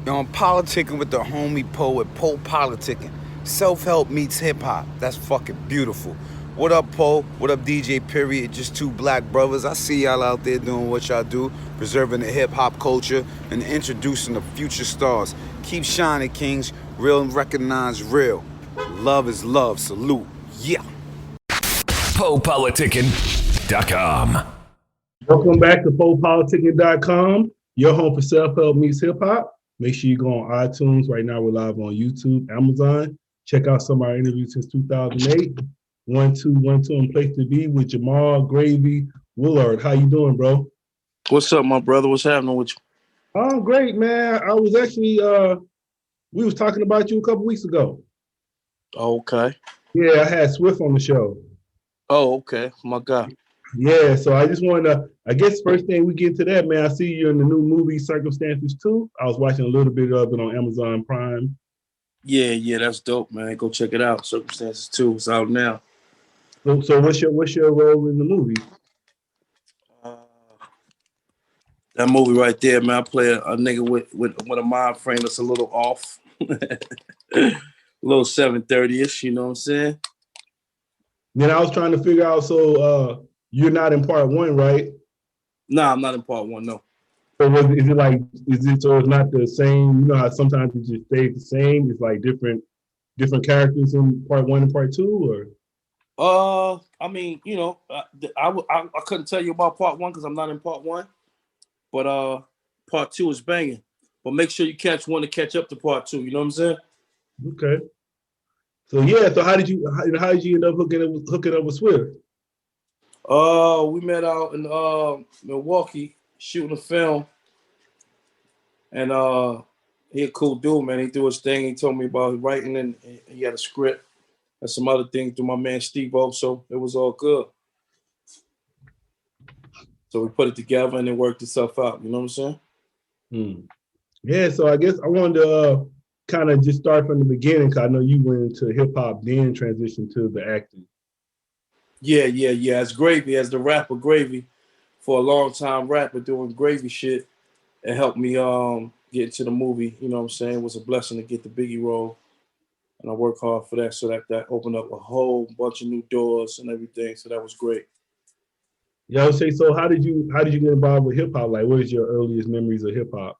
I'm politicking with the homie poet, popolitickin. Self-help meets hip-hop. That's fucking beautiful. What up, Poe? What up, DJ Period? Just two black brothers. I see y'all out there doing what y'all do, preserving the hip-hop culture and introducing the future stars. Keep shining, kings. Real and recognize real. Love is love. Salute. Yeah. popolitickin.com. Welcome back to popolitickin.com, your home for self-help meets hip-hop. Make sure you go on iTunes. Right now, we're live on YouTube, Amazon. Check out some of our interviews since 2008. 1212 and Place to Be with Jamal, Gravy, Woolard. How you doing, bro? What's up, my brother? What's happening with you? I'm great, man. I was actually, we was talking about you a couple weeks ago. Okay. Yeah, I had Swift on the show. Oh, okay. My God. Yeah, so I just wanted to, I guess first thing we get to that, man, I see you in the new movie Circumstances 2. I was watching a little bit of it on Amazon Prime. Yeah, that's dope, man. Go check it out. Circumstances 2 is out now. So what's your role in the movie? That movie right there, man, I play a nigga with a mind frame that's a little off. A little 730-ish, you know what I'm saying? Then I was trying to figure out, so you're not in part one, right? Nah, I'm not in part one, no. So so it's not the same, you know how sometimes it just stays the same? It's like different characters in part one and part two, or? I mean, you know, I couldn't tell you about part one because I'm not in part one, but part two is banging. But make sure you catch one to catch up to part two. You know what I'm saying? Okay. So yeah, so how did you end up hooking up with Swift? We met out in Milwaukee shooting a film, and he a cool dude, man. He do his thing. He told me about writing, and he had a script and some other things through my man Steve-O, so it was all good. So we put it together and it worked itself out. You know what I'm saying? Yeah, so I guess I wanted to kind of just start from the beginning, because I know you went into hip hop, then transitioned to the acting. Yeah. As Gravy, as the rapper Gravy, for a long time rapper doing Gravy shit, it helped me get into the movie. You know what I'm saying? It was a blessing to get the Biggie role, and I worked hard for that. So that opened up a whole bunch of new doors and everything. So that was great. Yeah, I would say, so how did you get involved with hip hop? Like, what is your earliest memories of hip hop?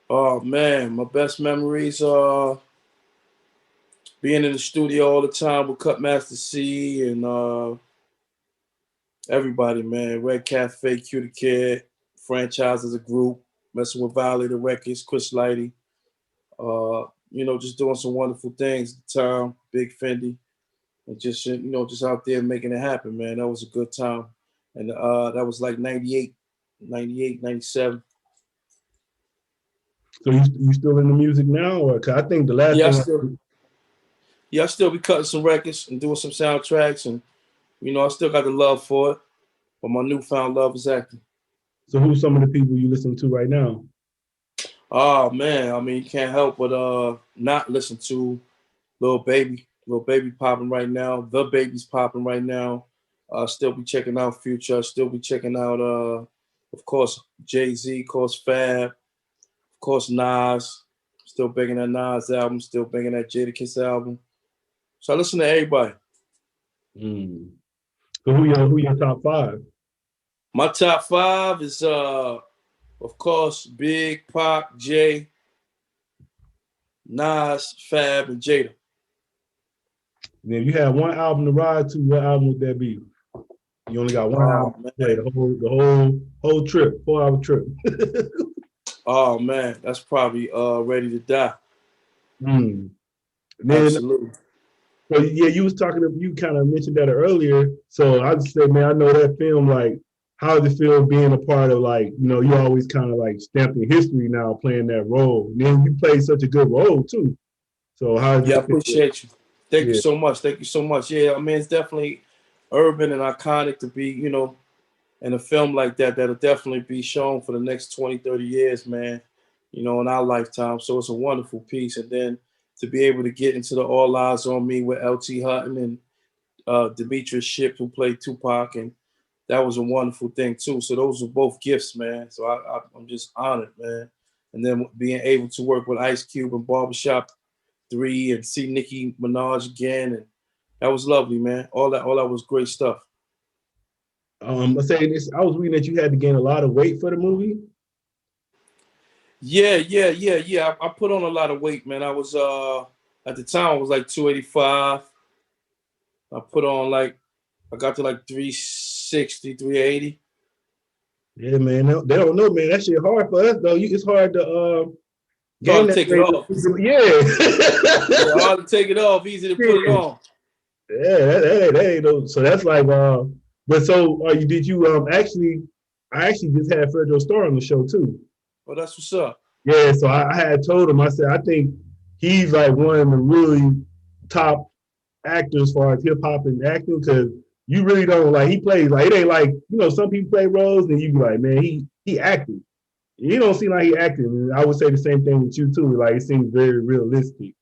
Oh man, my best memories are being in the studio all the time with Cutmaster C and everybody, man. Red Cafe, Q the Kid, Franchise as a group, messing with Violator Records, Chris Lighty. You know, just doing some wonderful things at the time, Big Fendi, and just, you know, just out there making it happen, man. That was a good time. And that was like 98, 97. So you still in the music now, or? Cause I think the last thing. I still be cutting some records and doing some soundtracks, and you know, I still got the love for it. But my newfound love is acting. So who's some of the people you listen to right now? Oh man, I mean, you can't help but not listen to Lil Baby. Lil Baby popping right now. The Baby's popping right now. Still be checking out Future. Still be checking out, of course, Jay-Z, of course, Fab, of course, Nas. Still banging that Nas album. Still banging that Jadakiss album. So I listen to everybody. So who your top five? My top five is, of course, Big, Pac, Jay, Nas, Fab, and Jada. And if you had one album to ride to, what album would that be? You only got one album to play the whole trip, 4-hour trip. Oh man, that's probably Ready to Die. Absolutely. So yeah, you kind of mentioned that earlier. So I just said, man, I know that film. Like, how does it feel being a part of, like, you know, you always kind of like stamped in history now playing that role. And then you played such a good role too. So how does I appreciate you. Thank you so much. Thank you so much. Yeah, I mean, it's definitely urban and iconic to be, you know, in a film like that, that'll definitely be shown for the next 20, 30 years, man, you know, in our lifetime. So it's a wonderful piece. And then to be able to get into the All Eyes on Me with L.T. Hutton and Demetrius Shipp, who played Tupac, and that was a wonderful thing too. So those were both gifts, man. So I'm just honored, man. and then being able to work with Ice Cube and Barbershop 3 and see Nicki Minaj again, and that was lovely, man. All that was great stuff. I say this. I was reading that you had to gain a lot of weight for the movie. Yeah. I put on a lot of weight, man. I was at the time I was like 285. I put on I got to like 360, 380. Yeah, man. They don't know, man. That shit hard for us though. It's hard to gain Hard to that take it weight. off. Yeah. Yeah, hard to take it off, easy to put it on. Yeah, that ain't no. So that's like, but so did you actually? I actually just had Fredro Starr on the show too. Well, that's what's up. Yeah, so I had told him. I said I think he's like one of the really top actors as far as hip hop and acting, because you really don't he plays it ain't like some people play roles and you be like, man, he acting. You don't seem like he acting. And I would say the same thing with you too. Like it seems very realistic.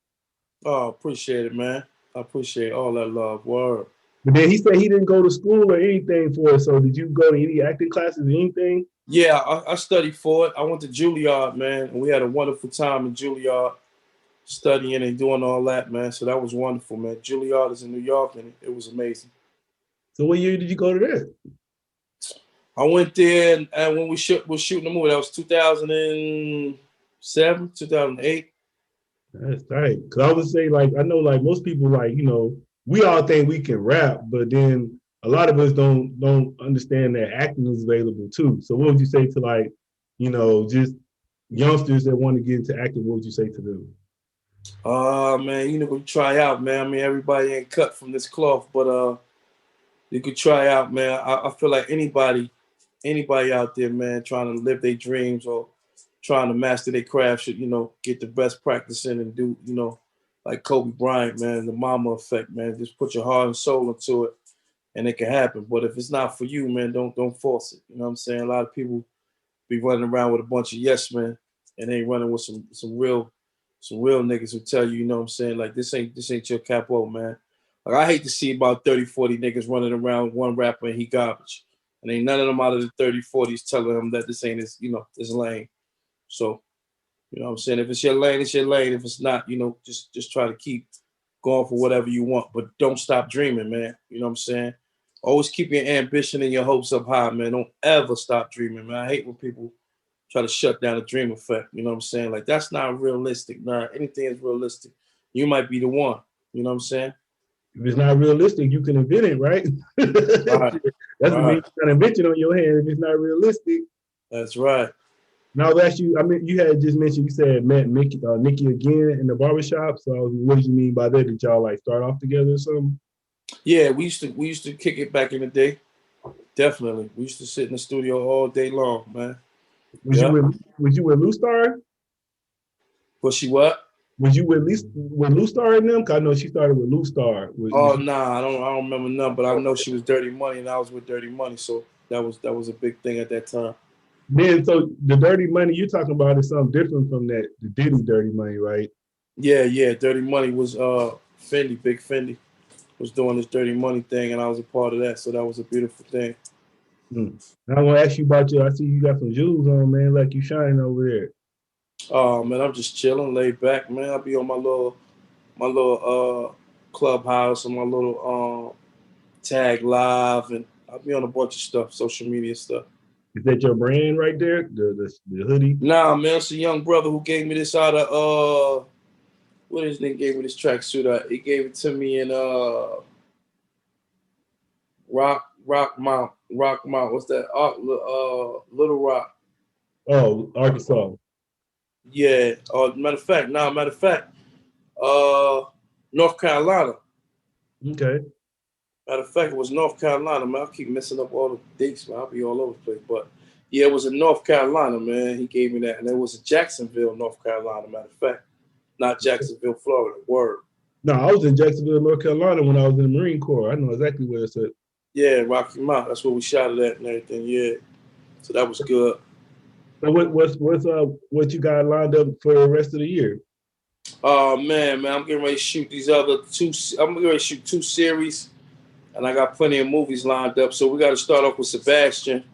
Oh, appreciate it, man. I appreciate all that love. Word. But then he said he didn't go to school or anything for it. So did you go to any acting classes or anything? Yeah, I studied for it. I went to Juilliard, man, and we had a wonderful time in Juilliard, studying and doing all that, man. So that was wonderful, man. Juilliard is in New York, and it was amazing. So what year did you go to there? I went there, and when we was shooting the movie, that was 2007, 2008. That's right. Because I would say, I know, most people, we all think we can rap, but then a lot of us don't understand that acting is available too. So what would you say to just youngsters that want to get into acting? What would you say to them? Man, you could try out, man. I mean, everybody ain't cut from this cloth, but you could try out, man. I feel like anybody out there, man, trying to live their dreams or trying to master their craft should, get the best practice in and do, like Kobe Bryant, man, the mama effect, man. Just put your heart and soul into it and it can happen. But if it's not for you, man, don't force it. You know what I'm saying? A lot of people be running around with a bunch of yes men and they running with some real niggas who tell you, you know what I'm saying? Like this ain't your capo, man. Like I hate to see about 30, 40 niggas running around one rapper and he garbage. And ain't none of them out of the 30, 40s telling him that this ain't his, his lane. So, you know what I'm saying? If it's your lane, it's your lane. If it's not, just try to keep going for whatever you want. But don't stop dreaming, man. You know what I'm saying? Always keep your ambition and your hopes up high, man. Don't ever stop dreaming, man. I hate when people try to shut down the dream effect. You know what I'm saying? Like, that's not realistic. Nah, anything is realistic. You might be the one. You know what I'm saying? If it's not realistic, you can invent it, right? Right. That's what means you got an invention on your hand if it's not realistic. That's right. Now, I'll ask you, you had just mentioned, you said met Nicki again in the barbershop. So what did you mean by that? Did y'all start off together or something? Yeah, we used to kick it back in the day. Definitely. We used to sit in the studio all day long, man. Was you with Lou Star? Was she what? Was you with Lou Star in them? Cause I know she started with Lou Star. Nah, I don't remember none, but I know she was Dirty Money and I was with Dirty Money, so that was a big thing at that time. Then so the Dirty Money you're talking about is something different from that, the Diddy Dirty Money, right? Yeah, Dirty Money was Fendi, Big Fendi was doing this Dirty Money thing and I was a part of that, so that was a beautiful thing. Now I'm gonna ask you about I see you got some jewels on, man, like you shining over there. Oh man, I'm just chilling, laid back, man. I'll be on my little clubhouse and my little tag live, and I'll be on a bunch of stuff, social media stuff. Is that your brand right there? The hoodie? Nah, man, it's a young brother who gave me this out of what his name gave me this tracksuit. He gave it to me in Rock Mount. What's that? Little Rock. Oh, Arkansas. Yeah. Matter of fact, North Carolina. Okay. Matter of fact, it was North Carolina, man. I keep messing up all the dates, man. I'll be all over the place. But yeah, it was in North Carolina, man. He gave me that. And it was in Jacksonville, North Carolina, matter of fact. Not Jacksonville, Florida. Word. No, I was in Jacksonville, North Carolina when I was in the Marine Corps. I know exactly where it's at. Yeah, Rocky Mount. That's where we shot it at and everything. Yeah. So that was good. So what you got lined up for the rest of the year? Oh man, I'm getting ready to shoot I'm getting ready to shoot 2 series, and I got plenty of movies lined up. So we got to start off with Sebastian.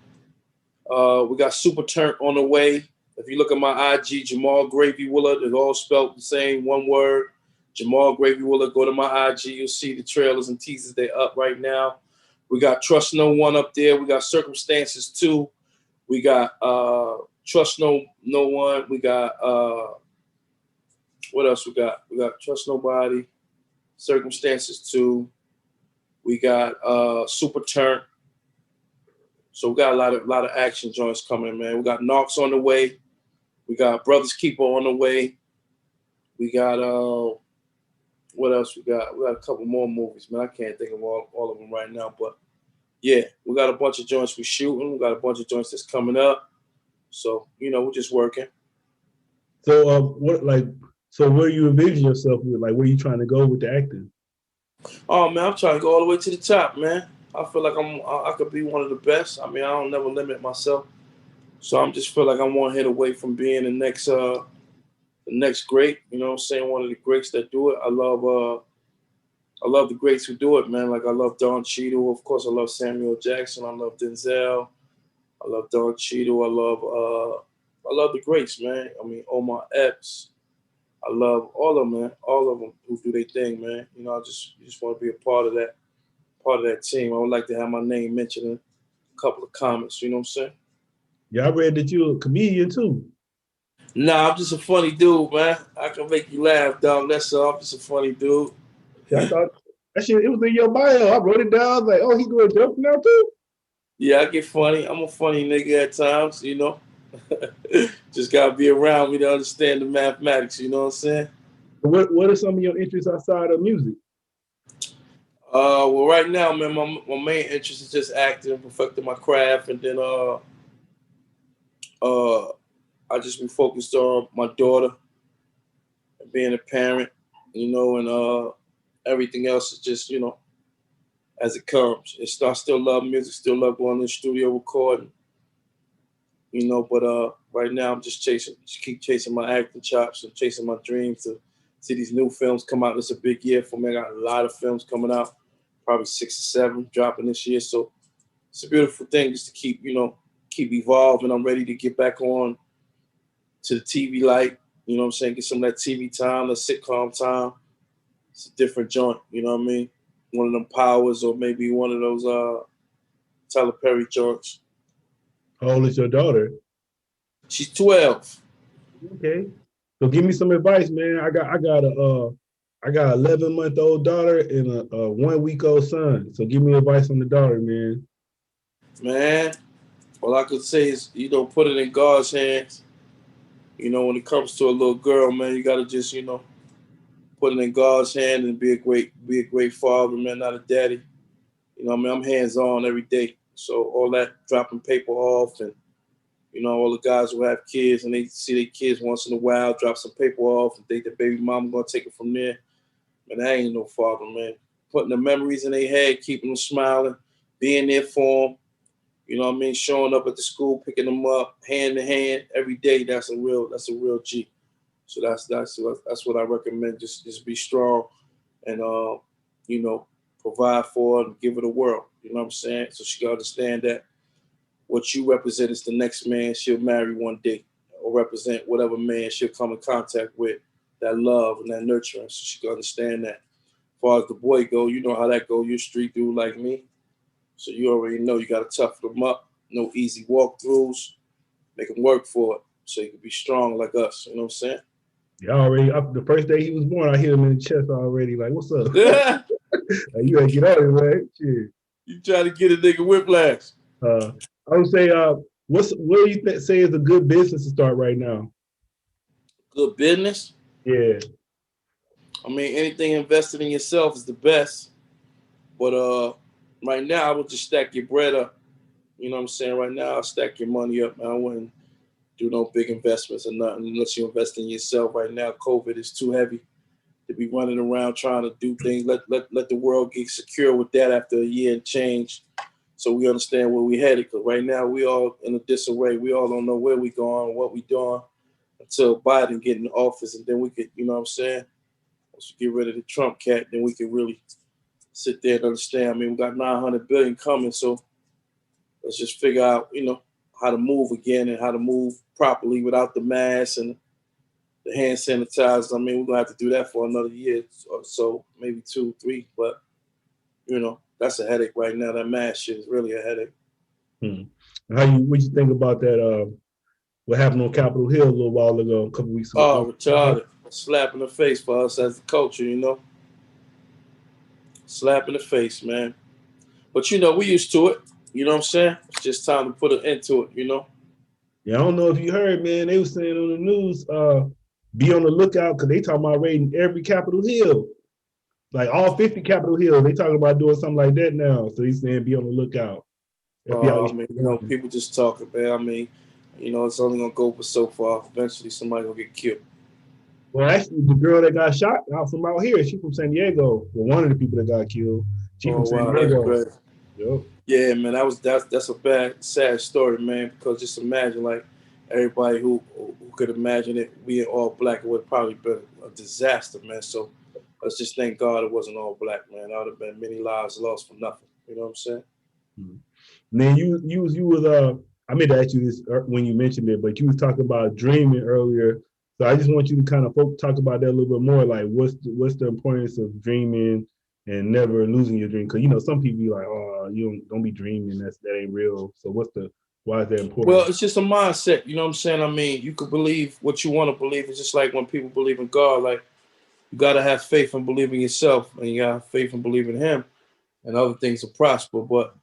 We got Super Turnt on the way. If you look at my IG, Jamal Gravy Woolard, it's all spelled the same, one word. Jamal Gravy Woolard. Go to my IG, you'll see the trailers and teasers. They're up right now. We got Trust No One up there. We got Circumstances 2. We got Trust No One. We got what else we got? We got Trust Nobody, Circumstances 2. We got Super Turn. So we got a lot of action joints coming, man. We got Knocks on the way. We got Brothers Keeper on the way. We got what else we got? We got a couple more movies, man. I can't think of all of them right now, but yeah, we got a bunch of joints we're shooting. We got a bunch of joints that's coming up. So, we're just working. So so where you envision yourself with, like, where you trying to go with the acting? Oh man, I'm trying to go all the way to the top, man. I feel like I could be one of the best. I mean, I don't never limit myself. So I'm just feel like I'm one hit away from being the next great, you know what I'm saying? One of the greats that do it. I love the greats who do it, man. Like I love Don Cheadle, of course. I love Samuel Jackson. I love Denzel. I love Don Cheadle. I love the greats, man. I mean, Omar Epps. I love all of them, man. All of them who do their thing, man. I just want to be a part of that team. I would like to have my name mentioned in a couple of comments. You know what I'm saying? Yeah, I read that you're a comedian too. Nah, I'm just a funny dude, man. I can make you laugh, dog. That's all. I'm just a funny dude. Yeah, I thought that shit, it was in your bio. I wrote it down. I was like, oh, he doing jump now too? Yeah, I get funny. I'm a funny nigga at times, Just gotta be around me to understand the mathematics, you know what I'm saying? What are some of your interests outside of music? Well, right now, man, my main interest is just acting, perfecting my craft, and then I just be focused on my daughter and being a parent, and everything else is just, as it comes. I still love music, still love going to the studio recording, but right now I'm just keep chasing my acting chops and chasing my dreams to see these new films come out. It's a big year for me. I got a lot of films coming out, probably 6 or 7 dropping this year. So it's a beautiful thing just to keep evolving. I'm ready to get back on to the TV light, you know what I'm saying? Get some of that TV time, the sitcom time. It's a different joint, you know what I mean? One of them Powers or maybe one of those Tyler Perry joints. How old is your daughter? She's 12. Okay. So give me some advice, man. I got a 11-month-old daughter and a 1-week-old son. So give me advice on the daughter, man. Man, all I could say is, put it in God's hands. When it comes to a little girl, man, you gotta just, put it in God's hand and be a great father, man, not a daddy. I'm hands-on every day. So all that dropping paper off and, all the guys who have kids and they see their kids once in a while, drop some paper off and think the baby mama gonna take it from there. Man, I ain't no father, man. Putting the memories in their head, keeping them smiling, being there for them. You know what I mean? Showing up at the school, picking them up, hand to hand every day. That's a real G. So that's what I recommend. Just be strong and provide for her and give her the world. You know what I'm saying? So she can understand that what you represent is the next man she'll marry one day, or represent whatever man she'll come in contact with. That love and that nurturing, so she can understand that. As far as the boy go, you know how that go. You're a street dude like me. So you already know you got to toughen them up. No easy walkthroughs. Make them work for it so you can be strong like us. You know what I'm saying? Yeah, already. The first day he was born, I hit him in the chest already. Like, what's up? Yeah. Like, you gotta get on it, man. Shit. You try to get a nigga whiplash. I would say, what do you say is a good business to start right now? Good business? Yeah. I mean, anything invested in yourself is the best. But right now, I would just stack your bread up. You know what I'm saying? Right now, I'll stack your money up, man. I wouldn't do no big investments or nothing unless you invest in yourself. Right now, COVID is too heavy to be running around trying to do things. Let the world get secure with that after a year and change, so we understand where we headed. Because right now, we all in a disarray. We all don't know where we going, what we doing until Biden get in office, and then we could, you know what I'm saying? Once we get rid of the Trump cat, then we can really sit there and understand. I mean, we got $900 billion coming, so let's just figure out, how to move again and how to move properly without the mask and the hand sanitizer. I mean, we're gonna have to do that for another year or so, maybe 2, 3. But that's a headache right now. That mask shit is really a headache. What you think about that? What happened on Capitol Hill a little while ago, a couple weeks ago? Oh, retarded. Slap in the face for us as the culture, Slap in the face, man. But we used to it. You know what I'm saying? It's just time to put an end to it, Yeah, I don't know if you heard, man. They were saying on the news, be on the lookout because they talking about raiding every Capitol Hill, like all 50 Capitol Hills. They talking about doing something like that now. So he's saying be on the lookout. FBI. I mean, people just talking, man. I mean, it's only gonna go for so far. Eventually, somebody gonna get killed. Well, actually, the girl that got shot out from out here, she from San Diego. Well, one of the people that got killed, she from San Diego. That's great. Yep. Yeah, man, that's a bad, sad story, man. Because just imagine, like, everybody who could imagine it being all black, it would have probably been a disaster, man. So let's just thank God it wasn't all black, man. That would have been many lives lost for nothing. You know what I'm saying? And then you was I meant to ask you this when you mentioned it, but you was talking about dreaming earlier. So I just want you to kind of talk about that a little bit more. Like, what's the importance of dreaming and never losing your dream? Because some people be like, oh, you don't be dreaming. That ain't real. So why is that important? Well, it's just a mindset. You know what I'm saying? I mean, you could believe what you want to believe. It's just like when people believe in God. Like, you gotta have faith and believe in yourself, and you gotta have faith and believe in Him, and other things will prosper. But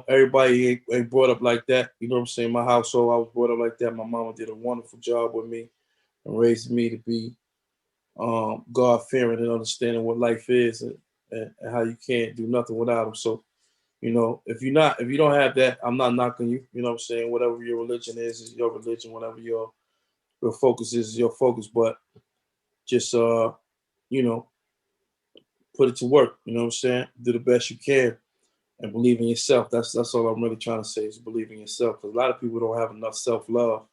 everybody ain't brought up like that. You know what I'm saying? My household, I was brought up like that. My mama did a wonderful job with me and raised me to be God-fearing and understanding what life is and how you can't do nothing without Him. So, if you don't have that, I'm not knocking you. You know what I'm saying? Whatever your religion is your religion. Whatever your focus is your focus. But just put it to work. You know what I'm saying? Do the best you can. And believe in yourself. That's all I'm really trying to say is believe in yourself. Because a lot of people don't have enough self-love.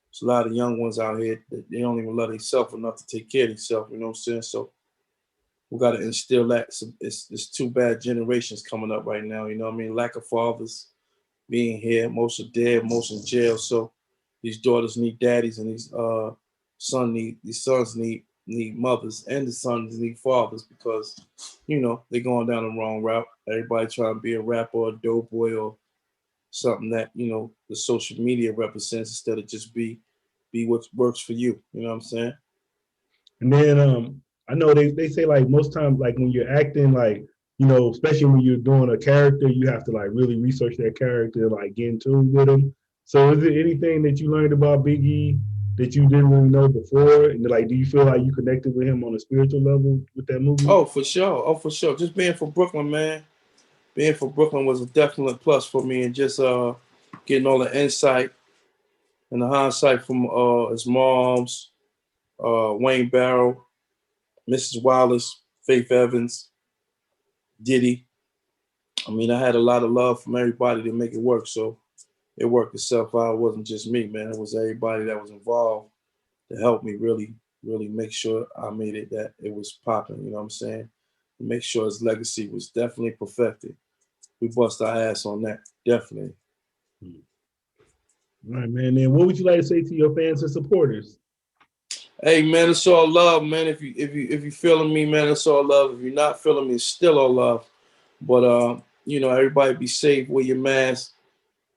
There's a lot of young ones out here that they don't even love themselves enough to take care of themselves. You know what I'm saying? So we got to instill that. It's 2 bad generations coming up right now. You know what I mean? Lack of fathers being here. Most are dead. Most in jail. So these daughters need daddies, and these sons need mothers, and the sons need fathers because they're going down the wrong route. Everybody trying to be a rapper or a dope boy or something that the social media represents instead of just be what works for you. You know what I'm saying? And then I know they say like most times, like when you're acting, like especially when you're doing a character, you have to like really research that character, like get in tune with them. So is there anything that you learned about Biggie that you didn't really know before? And like, do you feel like you connected with him on a spiritual level with that movie? Oh, for sure. Just being from Brooklyn, man. Being from Brooklyn was a definite plus for me, and just getting all the insight and the hindsight from his moms, Wayne Barrow, Mrs. Wallace, Faith Evans, Diddy. I mean, I had a lot of love from everybody to make it work, so it worked itself out. It wasn't just me, man. It was everybody that was involved to help me really, really make sure I made it, that it was popping, you know what I'm saying? To make sure his legacy was definitely perfected. We bust our ass on that, definitely. All right, man. Then what would you like to say to your fans and supporters? Hey, man, it's all love, man. If you feeling me, man, it's all love. If you're not feeling me, it's still all love. But everybody be safe. Wear your mask.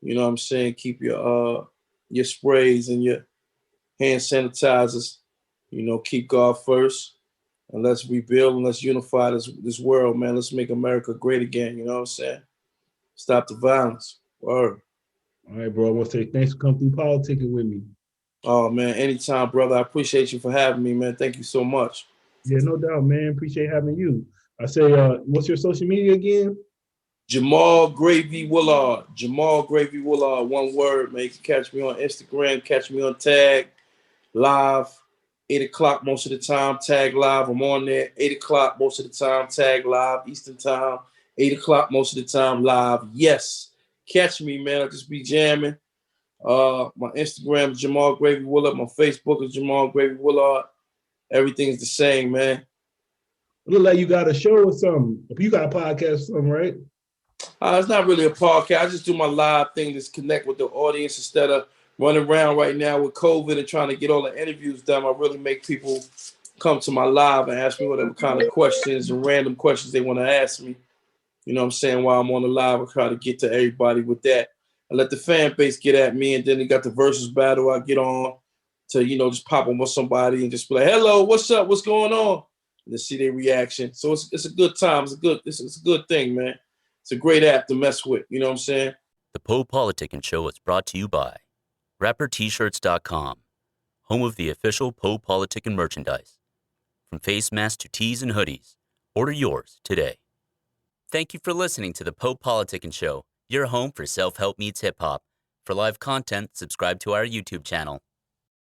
You know what I'm saying? Keep your sprays and your hand sanitizers. Keep God first. And let's rebuild and let's unify this world, man. Let's make America great again. You know what I'm saying? Stop the violence. Word. All right, bro. I want to say thanks for coming through politicking with me. Oh, man, anytime, brother. I appreciate you for having me, man. Thank you so much. Yeah, no doubt, man. Appreciate having you. I say, what's your social media again? Jamal Gravy Woolard. Jamal Gravy Woolard. One word, man. You can catch me on Instagram. Catch me on Tag Live. 8 o'clock most of the time. Tag Live. I'm on there. 8 o'clock most of the time. Tag Live. Eastern time. 8 o'clock most of the time. Live. Yes. Catch me, man. I'll just be jamming. My Instagram is Jamal Gravy Woolard. My Facebook is Jamal Gravy Woolard. Everything's the same, man. It look like you got a show or something. You got a podcast or something, right? It's not really a podcast. I just do my live thing to connect with the audience instead of running around right now with COVID and trying to get all the interviews done. I really make people come to my live and ask me whatever kind of questions and random questions they want to ask me. You know what I'm saying? While I'm on the live, I try to get to everybody with that. I let the fan base get at me, and then they got the versus battle. I get on to, just pop on with somebody and just be like, hello, what's up? What's going on? And to see their reaction. So it's a good time. It's a good thing, man. It's a great app to mess with. You know what I'm saying? The popolitickin Show is brought to you by RapperT-shirts.com, home of the official popolitickin merchandise. From face masks to tees and hoodies, order yours today. Thank you for listening to the popolitickin Show, your home for self-help meets hip-hop. For live content, subscribe to our YouTube channel.